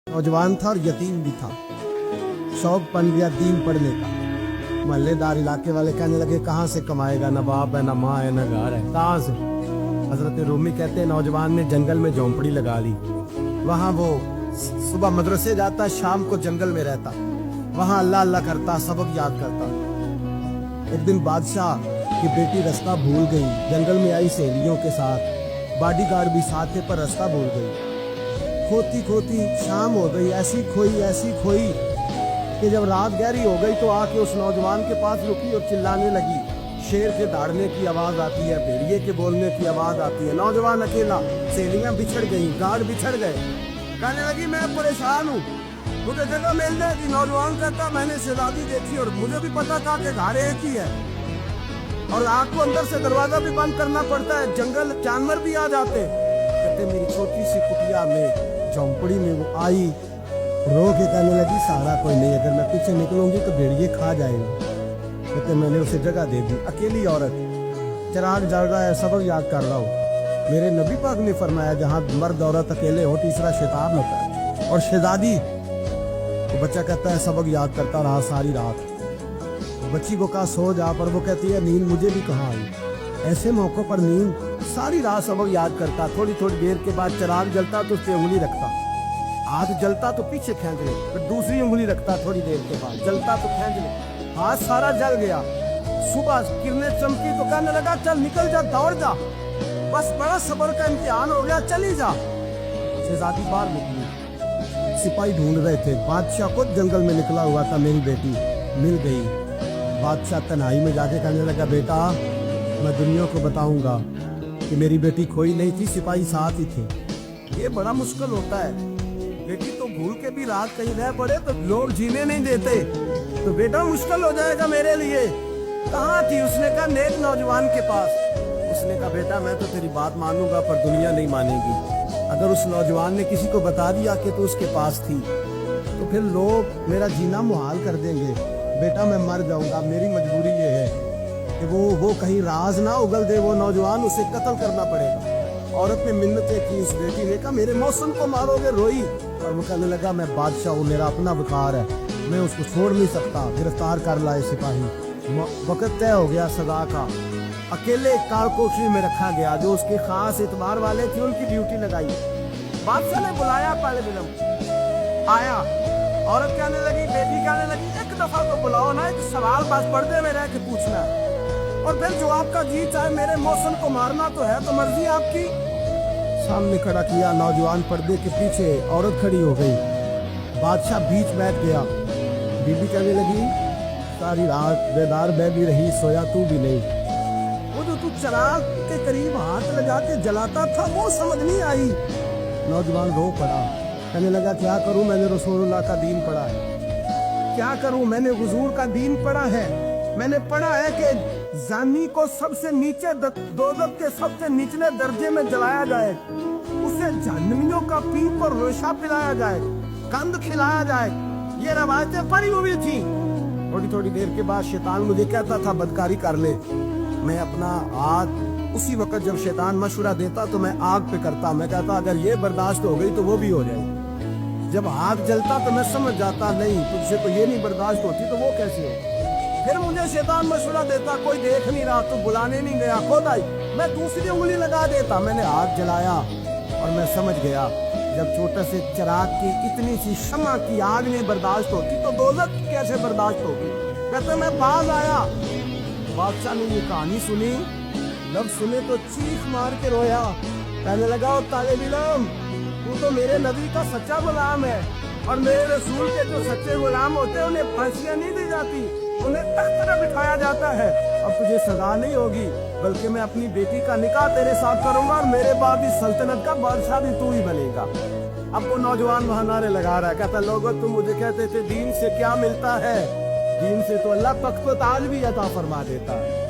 नौजवान था और यतीम भी था। शौक बन गया दीन पढ़ने का। मोहल्लेदार इलाके वाले कहने लगे कहाँ से कमाएगा, न बाप है, न माँ है, न घर है, कहाँ से। हजरत रूमी कहते हैं नौजवान ने जंगल में झोंपड़ी लगा ली। वहाँ वो सुबह मदरसे जाता, शाम को जंगल में रहता, वहाँ अल्लाह अल्लाह करता, सबक याद करता। एक दिन बादशाह की बेटी रास्ता भूल गई, जंगल में आई सहेलियों के साथ, बॉडीगार्ड भी साथ थे पर रास्ता भूल गई। खोती खोती शाम हो गई, ऐसी खोई कि जब रात गहरी हो गई तो आके उस नौजवान के पास रुकी और चिल्लाने लगी। शेर के दौड़ने की आवाज आती है, भेड़िए के बोलने की आवाज आती है। नौजवान अकेला, सहेलियां बिछड़ गई, गार्ड बिछड़ गए। कहने लगी मैं परेशान हूँ, मुझे जगह मिल जाएगी। नौजवान कहता मैंने शहजादी देखी और मुझे भी पता था कि घर एक ही है और आग को अंदर से दरवाजा भी बंद करना पड़ता है, जंगल जानवर भी आ जाते। कहते मेरी छोटी सी कुटिया में झोंपड़ी में वो आई, रो के कहने लगी सहारा कोई नहीं, अगर मैं पीछे निकलूंगी तो भेड़िए खा जाएगा। कहते मैंने उसे जगह दे दी। अकेली औरत, चिराग जल रहा है, सबक याद कर रहा हूँ। मेरे नबी पाक ने फरमाया जहाँ मर्द औरत अकेले हो तीसरा शैतान होता है। और शहजादी तो बच्चा कहता है सबक याद करता रहा सारी रात। बच्ची को कहा सो जा, पर वो कहती है नींद मुझे भी कहाँ आई। ऐसे मौकों पर नींद सारी रात सबक याद करता। थोड़ी थोड़ी देर के बाद चिराग जलता तो उस पे उंगली रखता, हाथ जलता तो पीछे खींच ले, फिर दूसरी उंगली रखता, थोड़ी देर के बाद जलता तो खींच ले, हाथ सारा जल गया। सुबह किरणें चमकी तो कहने लगा चल निकल जा, दौड़ जा, बस बड़ा सब्र का इम्तिहान हो गया, चली जा। शहजादी बाहर निकली, सिपाही ढूंढ रहे थे। बादशाह खुद जंगल में निकला हुआ था, मेरी बेटी मिल गई। बादशाह तन्हाई में जाके कहने लगा बेटा मैं दुनिया को बताऊंगा कि मेरी बेटी खोई नहीं थी, सिपाही साथ ही थे। ये बड़ा मुश्किल होता है, बेटी तो भूल के भी रात कहीं रह पड़े तो लोग जीने नहीं देते, तो बेटा मुश्किल हो जाएगा मेरे लिए। कहाँ थी? उसने कहा नेक नौजवान के पास। उसने कहा बेटा मैं तो तेरी बात मानूंगा पर दुनिया नहीं मानेगी। अगर उस नौजवान ने किसी को बता दिया कि तू उसके पास थी तो फिर लोग मेरा जीना मुहाल कर देंगे। बेटा मैं मर जाऊंगा, मेरी मजबूरी ये है कि वो कहीं राज ना उगल दे वो नौजवान, उसे कत्ल करना पड़ेगा। औरत ने मिन्नतें की, उस बेटी ने कहा मेरे मौसम को मारोगे, रोई। और वो कहने लगा मैं बादशाह हूँ, मेरा अपना वकार है, मैं उसको छोड़ नहीं सकता। गिरफ्तार कर लाए सिपाही। वक्त तय हो गया सजा का। अकेले कारकोशरी में रखा गया, जो उसके खास इतबार वाले थे उनकी ड्यूटी लगाई। बादशाह ने बुलाया, पहले बिलम आया। औरत कहने लगी, बेटी कहने लगी एक दफा तो बुलाओ ना, एक सवाल बस पर्दे में रह के पूछना और फिर जो आपका जी चाहे। मेरे मौसम को मारना तो है तो मर्जी आपकी। सामने खड़ा किया, नौजवान पर्दे के पीछे, औरत खड़ी हो गई। बादशाह बीच बैठ गया। बीबी कहने लगी सारी रात बेदार मैं भी रही, सोया तू भी नहीं। वो जो तू चिराग के करीब हाथ लगा के जलाता था वो समझ नहीं आई। नौजवान रो पड़ा, कहने लगा क्या करूं, मैंने रसूलुल्लाह का दीन पढ़ा है। क्या करूं, मैंने हुजूर का दीन पढ़ा है। मैंने पढ़ा है कि जानी को सबसे नीचे दोज़ख के सबसे निचले दर्जे में जलाया जाए, उसे जहन्नमियों का पीप और रेशा पिलाया जाए, कंद खिलाया जाए। ये रवायतें पड़ी हुई थी। थोड़ी थोड़ी देर के बाद शैतान मुझे कहता था बदकारी कर ले। मैं अपना आग उसी वक्त जब शैतान मशवरा देता तो मैं आग पे करता। मैं कहता अगर ये बर्दाश्त हो गई तो वो भी हो जाए। जब आग जलता तो मैं समझ जाता नहीं तुझसे तो ये नहीं बर्दाश्त होती तो वो कैसे हो। फिर मुझे शैतान मशवरा देता कोई देख नहीं रहा, तू बुलाने नहीं गया, खुद आई। मैं दूसरी उंगली लगा देता। मैंने आग जलाया और मैं समझ गया जब छोटे से चिराग की इतनी सी शमा की आग नहीं बर्दाश्त होती तो दोज़ख कैसे बर्दाश्त होगी। कहते मैं बाज आया। बादशाह ने ये कहानी सुनी, लफ्ज़ सुने तो चीख मार के रोया। कहने लगा तालिब इल्म तू तो मेरे नबी का सच्चा गुलाम है और मेरे रसूल के जो सच्चे गुलाम होते हैं उन्हें फांसियां नहीं दी जाती, उन्हें तख्त पर बिठाया जाता है। अब तुझे सजा नहीं होगी बल्कि मैं अपनी बेटी का निकाह तेरे साथ करूंगा और मेरे बाद इस सल्तनत का बादशाह भी तू ही बनेगा। अब वो नौजवान वहां नारे लगा रहा है, कहता लोगों तुम मुझे कहते थे दीन से क्या मिलता है, दीन से तो अल्लाह तख्त ताज भी अता फरमा देता है।